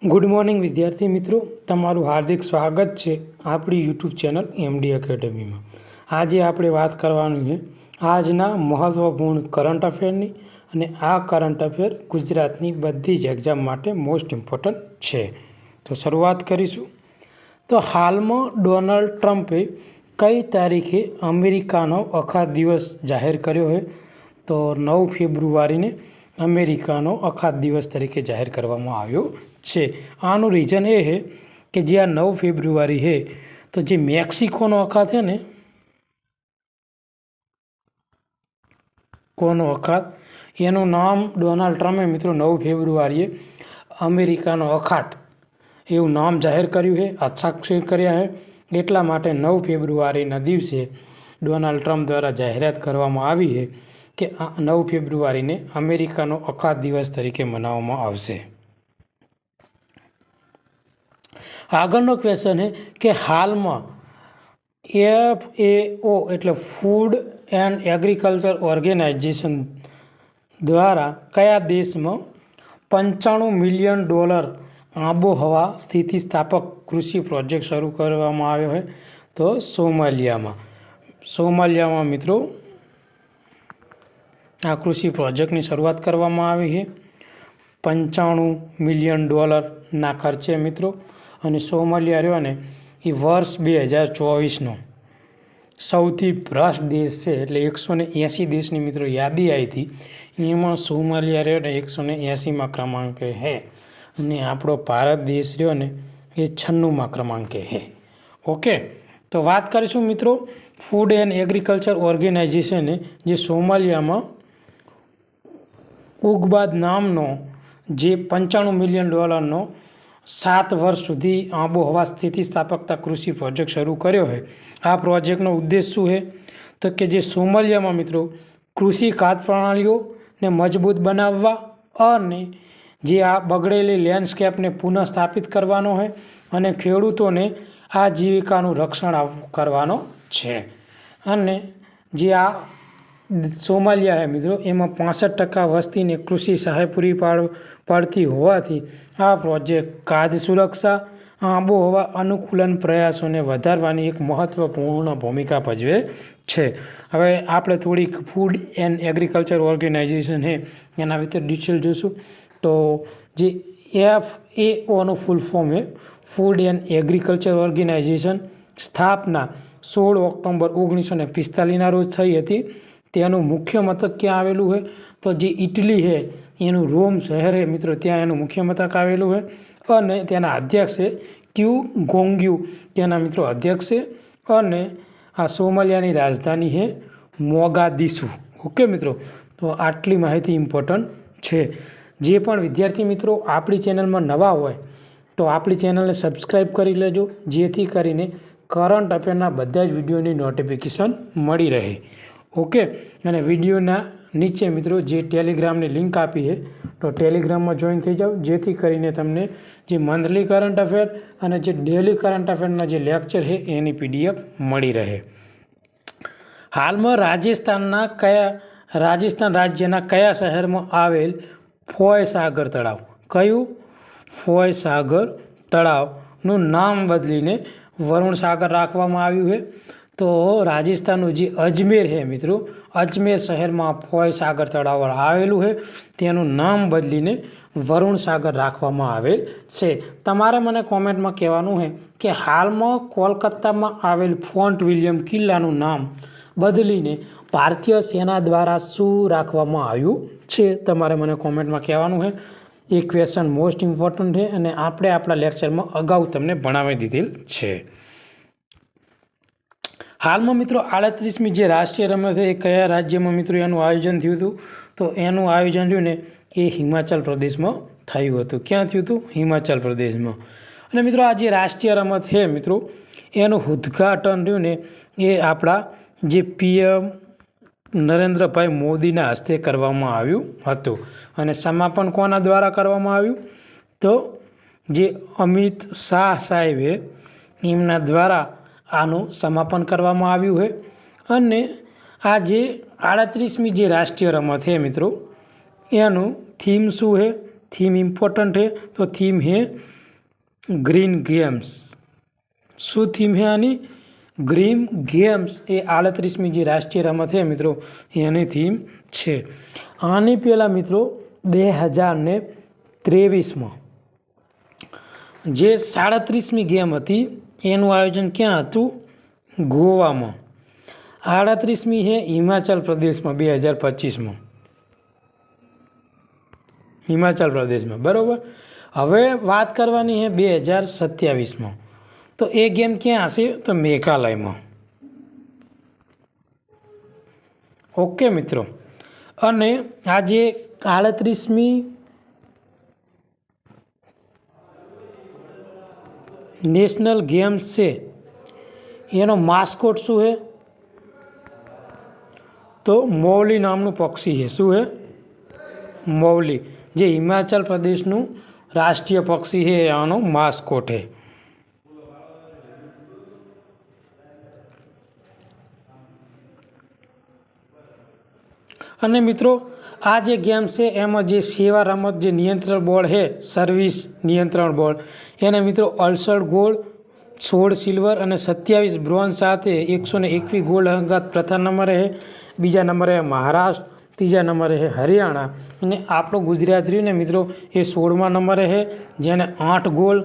Good morning વિદ્યાર્થી મિત્રો, તમારું હાર્દિક સ્વાગત છે આપણી યુટ્યુબ ચેનલ એમડી એકેડમીમાં। આજે આપણે વાત કરવાની છે આજના મહત્ત્વપૂર્ણ કરંટ અફેરની, અને આ કરંટ અફેર ગુજરાતની બધી જ એક્ઝામ માટે મોસ્ટ ઇમ્પોર્ટન્ટ છે। તો શરૂઆત કરીશું। તો હાલમાં ડોનાલ્ડ ટ્રમ્પે કઈ તારીખે અમેરિકાનો અખાત દિવસ જાહેર કર્યો છે? તો 9 ફેબ્રુઆરીને અમેરિકાનો અખાત દિવસ તરીકે જાહેર કરવામાં આવ્યો છે। આનું રીઝન એ છે કે જે આ 9 ફેબ્રુઆરી છે, તો જે મેક્સિકોનો અખાત છે ને, કોનો અખાત, એનું નામ ડોનાલ્ડ ટ્રમ્પે મિત્રો 9 ફેબ્રુઆરીએ અમેરિકાનો અખાત એવું નામ જાહેર કર્યું છે, હસ્તાક્ષર કર્યા છે। એટલા માટે 9 ફેબ્રુઆરીના દિવસે ડોનાલ્ડ ટ્રમ્પ દ્વારા જાહેરાત કરવામાં આવી છે કે આ 9 ફેબ્રુઆરીને અમેરિકાનો અખાત દિવસ તરીકે મનાવવામાં આવશે। આગળનો ક્વેશ્ચન છે કે હાલમાં FAO એટલે ફૂડ એન્ડ એગ્રીકલ્ચર ઓર્ગેનાઇઝેશન દ્વારા કયા દેશમાં $95 મિલિયન આબોહવા સ્થિતિસ્થાપક કૃષિ પ્રોજેક્ટ શરૂ કરવામાં આવ્યો છે? તો સોમાલિયામાં મિત્રો આ કૃષિ પ્રોજેક્ટની શરૂઆત કરવામાં આવી છે $95 મિલિયન ખર્ચે મિત્રો। અને સોમાલિયા રહ્યો ને એ વર્ષ 2024નો સૌથી ભ્રષ્ટ દેશ છે, એટલે 180 દેશની મિત્રો યાદી આવી હતી, એમાં સોમાલિયા રહ્યો ને 180માં ક્રમાંકે છે, અને આપણો ભારત દેશ રહ્યો ને એ 96માં ક્રમાંકે છે। ઓકે, તો વાત કરીશું મિત્રો ફૂડ એન્ડ એગ્રીકલ્ચર ઓર્ગેનાઇઝેશને જે સોમાલિયામાં ઉગબાદ નામનો જે $95 મિલિયન 7 વર્ષ સુધી આબોહવા સ્થિતિસ્થાપકતા કૃષિ પ્રોજેક્ટ શરૂ કર્યો છે। આ પ્રોજેક્ટનો ઉદ્દેશ શું છે? તો કે જે સોમાલિયામાં મિત્રો કૃષિ ખાદ્ય પ્રણાલીઓને મજબૂત બનાવવા અને જે આ બગડેલી લેન્ડસ્કેપને પુનઃસ્થાપિત કરવાનો છે, અને ખેડૂતોને આજીવિકાનું રક્ષણ કરવાનો છે। અને જે આ સોમાલિયા છે મિત્રો, એમાં 65% વસ્તીને કૃષિ સહાય પૂરી પાડતી હોવાથી આ પ્રોજેક્ટ ખાદ્ય સુરક્ષા, આબોહવા અનુકૂલન પ્રયાસોને વધારવાની એક મહત્ત્વપૂર્ણ ભૂમિકા ભજવે છે। હવે આપણે થોડીક ફૂડ એન્ડ એગ્રીકલ્ચર ઓર્ગેનાઇઝેશન છે એના વિશે ડિટેલ જોઈશું। તો જે FAOનું ફૂલ ફોર્મ છે ફૂડ એન્ડ એગ્રીકલ્ચર ઓર્ગેનાઇઝેશન, સ્થાપના 16 ઓક્ટોબર 1945ના રોજ થઈ હતી। તેનું મુખ્ય મથક ક્યાં આવેલું છે? તો જે ઇટલી છે એનું રોમ શહેર છે મિત્રો, ત્યાં એનું મુખ્ય મથક આવેલું છે, અને તેના અધ્યક્ષ છે ક્યુ ગોંગ્યુ, તેના મિત્રો અધ્યક્ષ છે, અને આ સોમાલિયાની રાજધાની છે મોગાદિશુ। ઓકે મિત્રો, તો આટલી માહિતી ઇમ્પોર્ટન્ટ છે। જે પણ વિદ્યાર્થી મિત્રો આપણી ચેનલમાં નવા હોય તો આપણી ચેનલને સબસ્ક્રાઈબ કરી લેજો, જેથી કરીને કરંટ અફેરના બધા જ વિડીયોની નોટિફિકેશન મળી રહે। ઓકે, અને વિડીયોના નીચે મિત્રો જે ટેલિગ્રામની લિંક આપી છે, તો ટેલિગ્રામમાં જોઈન થઈ જાઓ, જેથી કરીને તમને જે મંથલી કરંટ અફેર અને જે ડેલી કરંટ અફેરના જે લેક્ચર છે એની PDF મળી રહે। હાલમાં રાજસ્થાન રાજ્યના કયા શહેરમાં આવેલ ફોય સાગર તળાવ, કયું? ફોય સાગર તળાવનું નામ બદલીને વરુણ સાગર રાખવામાં આવ્યું છે? તો રાજસ્થાનનું જે અજમેર છે મિત્રો, અજમેર શહેરમાં ફોય સાગર તળાવ આવેલું છે, તેનું નામ બદલીને વરુણ સાગર રાખવામાં આવેલ છે। તમારે મને કોમેન્ટમાં કહેવાનું છે કે હાલમાં કોલકાતામાં આવેલ ફોર્ટ વિલિયમ કિલ્લાનું નામ બદલીને ભારતીય સેના દ્વારા શું રાખવામાં આવ્યું છે? તમારે મને કોમેન્ટમાં કહેવાનું છે। એ ક્વેશ્ચન મોસ્ટ ઇમ્પોર્ટન્ટ છે, અને આપણે આપણા લેક્ચરમાં અગાઉ તમને ભણાવી દીધેલ છે। હાલમાં મિત્રો 38મી જે રાષ્ટ્રીય રમત છે એ કયા રાજ્યમાં મિત્રો એનું આયોજન થયું હતું? તો એનું આયોજન થયું ને એ હિમાચલ પ્રદેશમાં થયું હતું। ક્યાં થયું હતું? હિમાચલ પ્રદેશમાં। અને મિત્રો આ જે રાષ્ટ્રીય રમત છે મિત્રો એનું ઉદ્ઘાટન થયું ને એ આપણા જે PM નરેન્દ્રભાઈ મોદીના હસ્તે કરવામાં આવ્યું હતું, અને સમાપન કોના દ્વારા કરવામાં આવ્યું? તો જે અમિત શાહ સાહેબે એમના દ્વારા આનું સમાપન કરવામાં આવ્યું છે। અને આ જે 38મી જે રાષ્ટ્રીય રમત છે મિત્રો એનું થીમ શું છે? थीम इम्पोर्टंट है तो थीम है ग्रीन गेम्स। शू थीम है आनी ग्रीन गेम्स ए 38મી જે રાષ્ટ્રીય રમત છે મિત્રો એની થીમ છે। આની પહેલાં મિત્રો 2023માં જે 37મી ગેમ હતી એનું આયોજન ક્યાં હતું? ગોવામાં। 38મી છે હિમાચલ પ્રદેશમાં 2025માં, હિમાચલ પ્રદેશમાં, બરાબર। હવે વાત કરવાની છે 2027માં, તો એ ગેમ ક્યાં હશે? તો મેઘાલયમાં। ઓકે મિત્રો, અને આ જે 38મી નેશનલ ગેમ્સ છે એનો માસ્કોટ શું છે? તો મૌલી નામનું પક્ષી છે। શું છે? મૌલી, જે હિમાચલ પ્રદેશનું રાષ્ટ્રીય પક્ષી છે આનો માસ્કોટ છે। અને મિત્રો આ જે ગેમ છે એમાં જે સેવા રમત જે નિયંત્રણ બોર્ડ છે, સર્વિસ નિયંત્રણ બોર્ડ, એને મિત્રો 68 ગોલ્ડ, 16 સિલ્વર અને 27 બ્રોન્ઝ સાથે 121 ગોલ્ડ અંગત પ્રથમ નંબરે છે। બીજા નંબરે મહારાષ્ટ્ર, ત્રીજા નંબરે છે હરિયાણા, અને આપણો ગુજરાત રહ્યું ને મિત્રો એ 16મા નંબરે છે, જેને 8 ગોલ્ડ,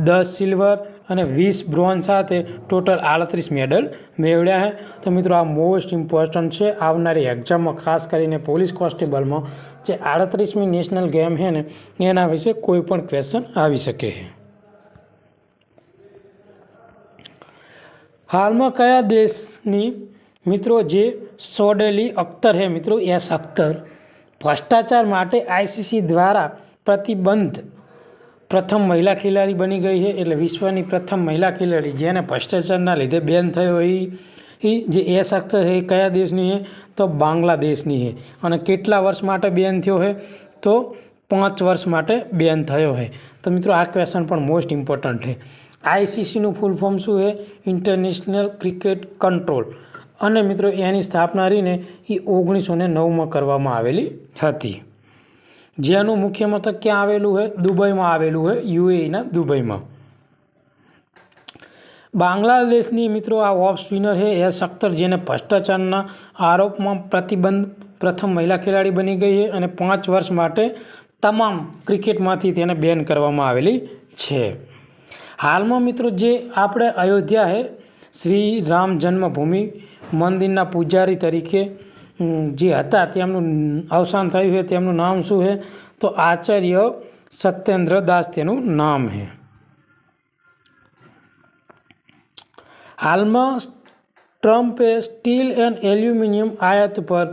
10 સિલ્વર અને 20 બ્રોન્ઝ સાથે ટોટલ 38 મેડલ મેળવ્યા છે। તો મિત્રો આ મોસ્ટ ઇમ્પોર્ટન્ટ છે આવનારી એક્ઝામમાં, ખાસ કરીને પોલીસ કોન્સ્ટેબલમાં જે 38મી નેશનલ ગેમ છે ને એના વિશે કોઈ પણ ક્વેશ્ચન આવી શકે છે। હાલમાં કયા દેશની મિત્રો જે સોડેલી અખ્તર છે મિત્રો, એસ અખ્તર ભ્રષ્ટાચાર માટે આઈસીસી દ્વારા પ્રતિબંધ પ્રથમ મહિલા ખેલાડી બની ગઈ છે। એટલે વિશ્વની પ્રથમ મહિલા ખેલાડી જેને ભ્રષ્ટાચારના લીધે બેન થયો એ જે એસ અખ્તર છે એ કયા દેશની છે? તો બાંગ્લાદેશની છે। અને કેટલા વર્ષ માટે બેન થયો છે? તો 5 વર્ષ માટે બેન થયો છે। તો મિત્રો આ ક્વેશ્ચન પણ મોસ્ટ ઇમ્પોર્ટન્ટ છે। આઈસીસીનું ફૂલ ફોર્મ શું છે? International cricket control. અને મિત્રો એની સ્થાપના રહીને એ 1909માં કરવામાં આવેલી હતી, જેનું મુખ્ય મથક ક્યાં આવેલું છે? દુબઈમાં આવેલું છે, યુએઈના દુબઈમાં। બાંગ્લાદેશની મિત્રો આ ઓફ સ્પિનર છે એસ અખ્તર, જેને ભ્રષ્ટાચારના આરોપમાં પ્રતિબંધ પ્રથમ મહિલા ખેલાડી બની ગઈ છે અને 5 વર્ષ માટે તમામ ક્રિકેટમાંથી તેને બેન કરવામાં આવેલી છે। હાલમાં મિત્રો જે આપણે અયોધ્યા છે શ્રી રામ જન્મભૂમિ મંદિરના પૂજારી તરીકે જે હતા તેમનું અવસાન થયું છે, તેમનું નામ શું છે? તો આચાર્ય સત્યેન્દ્ર દાસ તેનું નામ છે। હાલમાં ટ્રમ્પે સ્ટીલ એન્ડ એલ્યુમિનિયમ આયાત પર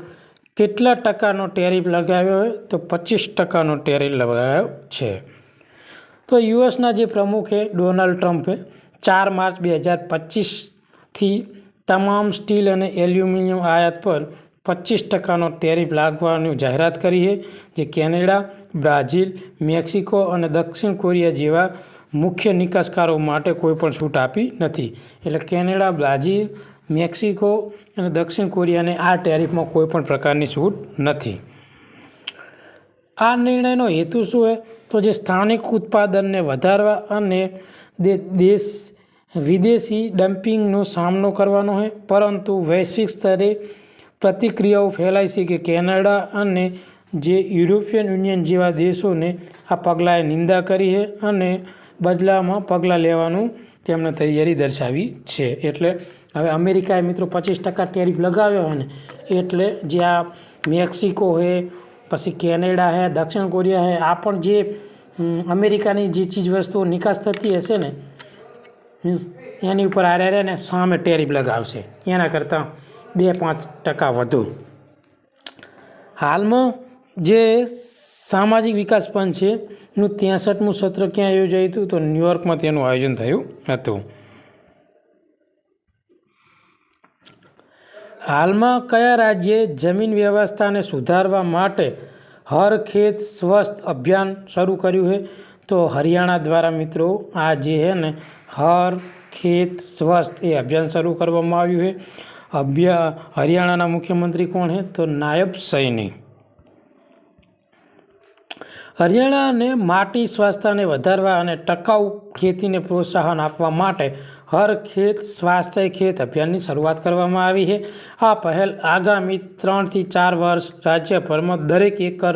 કેટલા ટકાનો ટેરિફ લગાવ્યો છે? તો 25% ટેરિફ લગાવ્યો છે। તો યુએસના જે પ્રમુખ છે ડોનાલ્ડ ટ્રમ્પે 4 માર્ચ 2025થી તમામ સ્ટીલ અને એલ્યુમિનિયમ આયાત પર 25%નો ટેરિફ લાગવાની જાહેરાત કરી છે, જે કેનેડા, બ્રાઝિલ, મેક્સિકો અને દક્ષિણ કોરિયા જેવા મુખ્ય નિકાસકારો માટે કોઈ પણ છૂટ આપી નથી। એટલે કેનેડા, બ્રાઝિલ, મેક્સિકો અને દક્ષિણ કોરિયાને આ ટેરિફમાં કોઈ પણ પ્રકારની છૂટ નથી। આ નિર્ણયનો હેતુ શું છે? તો જે સ્થાનિક ઉત્પાદનને વધારવા અને વિદેશી ડમ્પિંગનો સામનો કરવાનો છે, પરંતુ વૈશ્વિક સ્તરે પ્રતિક્રિયાઓ ફેલાઈ છે કે કેનેડા અને જે યુરોપિયન યુનિયન જેવા દેશોને આ પગલાંએ નિંદા કરી છે અને બદલામાં પગલાં લેવાનું તેમણે તૈયારી દર્શાવી છે। એટલે હવે અમેરિકાએ મિત્રો 25% ટેરિફ લગાવ્યો હોય ને, એટલે જે આ મેક્સિકો છે, પછી કેનેડા છે, દક્ષિણ કોરિયા છે, આ પણ જે અમેરિકાની જે ચીજ વસ્તુઓ નિકાસ થતી હશે ને એની ઉપર આરે ને સામે ટેરિફ લગાવશે, એના કરતાં 2-5% વધુ। હાલમાં જે સામાજિક વિકાસ પંચ છે નું 63મું સત્ર ક્યાં યોજાયું હતું? તો ન્યુયોર્કમાં તેનું આયોજન થયું હતું। હાલમાં કયા રાજ્યે જમીન વ્યવસ્થાને સુધારવા માટે હર ખેત સ્વસ્થ અભિયાન શરૂ કર્યું છે? તો હરિયાણા દ્વારા મિત્રો આ જે છે ને હર ખેત સ્વસ્થ એ અભિયાન શરૂ કરવામાં આવ્યું છે। હરિયાણાના મુખ્યમંત્રી કોણ છે? તો નાયબ સૈની। હરિયાણાને માટી સ્વાસ્થ્યને વધારવા અને ટકાઉ ખેતીને પ્રોત્સાહન આપવા માટે હર ખેત સ્વાસ્થ્ય ખેત અભિયાનની શરૂઆત કરવામાં આવી છે. આ પહેલ આગામી 3 થી 4 વર્ષ રાજ્યભરમાં દરેક એકર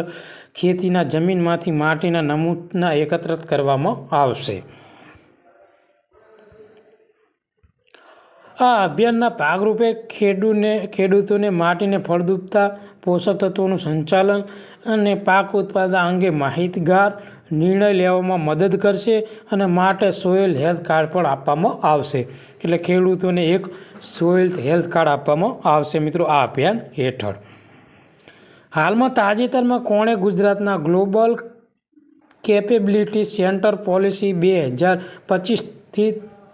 ખેતીના જમીનમાંથી માટીના નમૂના એકત્રિત કરવામાં આવશે. આ અભિયાનના ભાગરૂપે ખેડૂતોને માટીને ફળદ્રુપતા, પોષક તત્વોનું સંચાલન અને પાક ઉત્પાદન અંગે માહિતગાર નિર્ણય લેવામાં મદદ કરશે અને માટે સોઇલ હેલ્થ કાર્ડ પણ આપવામાં આવશે. એટલે ખેડૂતોને એક સોઇલ હેલ્થ કાર્ડ આપવામાં આવશે મિત્રો આ અભિયાન હેઠળ. હાલમાં તાજેતરમાં કોણે ગુજરાતના ગ્લોબલ કેપેબિલિટી સેન્ટર પોલિસી 2025થી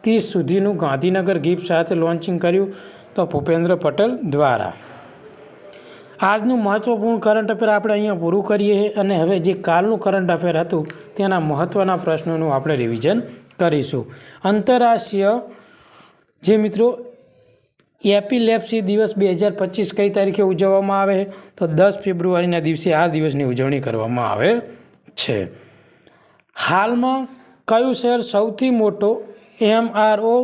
30 સુધીનું ગાંધીનગર ગિફ્ટ સાથે લોન્ચિંગ કર્યું? તો ભૂપેન્દ્ર પટેલ દ્વારા. આજનું મહત્વપૂર્ણ કરંટ અફેર આપણે અહીંયા પૂરું કરીએ છીએ અને હવે જે કાલનું કરંટ અફેર હતું તેના મહત્ત્વના પ્રશ્નોનું આપણે રિવિઝન કરીશું. આંતરરાષ્ટ્રીય જે મિત્રો એપિલેપ્સી દિવસ 2025 કઈ તારીખે ઉજવવામાં આવે છે? તો 10 ફેબ્રુઆરીના દિવસે આ દિવસની ઉજવણી કરવામાં આવે છે. હાલમાં કયું શહેર સૌથી મોટો MRO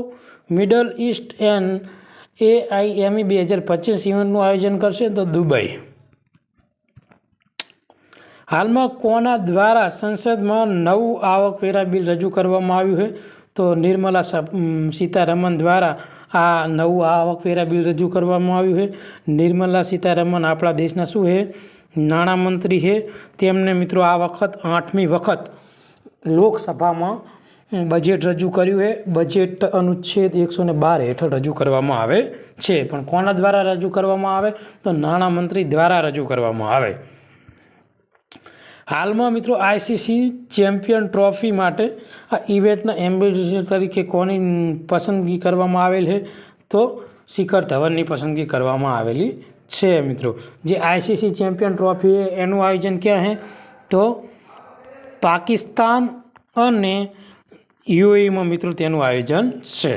middle east and AIME 2025 ઇવેન્ટનું આયોજન કરશે? તો દુબઈ. હાલમાં કોના દ્વારા સંસદમાં નવું આવકવેરા બિલ રજૂ કરવામાં આવ્યું છે? તો નિર્મલા સીતારમણ દ્વારા આ નવું આવકવેરા બિલ રજૂ કરવામાં આવ્યું છે. નિર્મલા સીતારમણ આપણા દેશના શું છે? નાણામંત્રી છે. તેમને મિત્રો આ વખત 8મી વખત લોકસભામાં બજેટ રજૂ કર્યું છે. બજેટ અનુચ્છેદ 112 હેઠળ રજૂ કરવામાં આવે છે. પણ કોના દ્વારા રજૂ કરવામાં આવે? તો નાણામંત્રી દ્વારા રજૂ કરવામાં આવે. હાલમાં મિત્રો ICC ચેમ્પિયન ટ્રોફી માટે આ ઇવેન્ટના એમ્બેસેડર તરીકે કોની પસંદગી કરવામાં આવેલ છે? તો શિખર ધવનની પસંદગી કરવામાં આવેલી છે. મિત્રો જે ICC ચેમ્પિયન ટ્રોફી છે એનું આયોજન ક્યાં છે? તો પાકિસ્તાન અને UAEમાં મિત્રો તેનું આયોજન છે.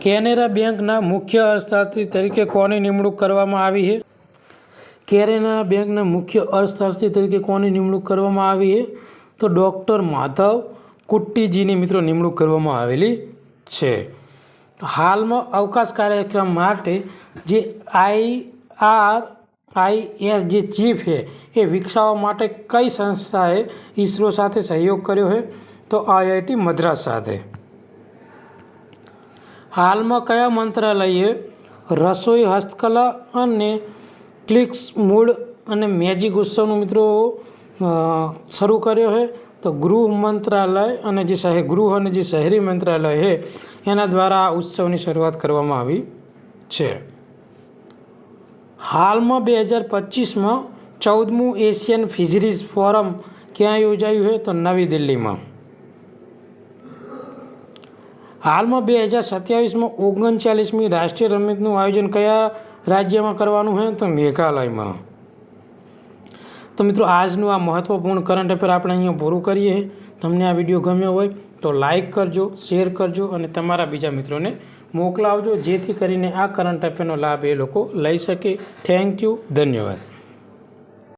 કેનેરા બેંકના મુખ્ય અર્થશાસ્ત્રી તરીકે કોની નિમણૂક કરવામાં આવી છે? કેનેરા બેંકના મુખ્ય અર્થશાસ્ત્રી તરીકે કોની નિમણૂક કરવામાં આવી છે? તો ડૉક્ટર માધવ કુટ્ટીજીની મિત્રો નિમણૂક કરવામાં આવેલી છે. હાલમાં અવકાશ કાર્યક્રમ માટે જે IRIS જે ચીફ છે એ વિકસાવવા માટે કઈ સંસ્થાએ ISRO સાથે સહયોગ કર્યો છે? તો IIT મદ્રાસ સાથે. હાલમાં કયા મંત્રાલયે રસોઈ, હસ્તકલા અને ક્લિક્સ મૂડ અને મેજિક ઉત્સવનું મિત્રો શરૂ કર્યો છે? તો ગૃહ મંત્રાલય અને જે ગૃહ અને જે શહેરી મંત્રાલય છે એના દ્વારા આ ઉત્સવની શરૂઆત કરવામાં આવી છે. હાલમાં 2025માં 14મું એશિયન ફિશરીઝ ફોરમ ક્યાં યોજાયું છે? તો નવી દિલ્હીમાં. હાલમાં 2027માં 39મી રાષ્ટ્રીય રમતનું આયોજન કયા રાજ્યમાં કરવાનું છે? તો મેઘાલયમાં. તો મિત્રો આજનું આ મહત્ત્વપૂર્ણ કરંટ અફેર આપણે અહીંયા પૂરું કરીએ. તમને આ વિડીયો ગમ્યો હોય તો લાઇક કરજો, શેર કરજો અને તમારા બીજા મિત્રોને મોકલાવજો જેથી કરીને આ કરંટ અફેરનો લાભ એ લોકો લઈ શકે. Thank you. ધન્યવાદ.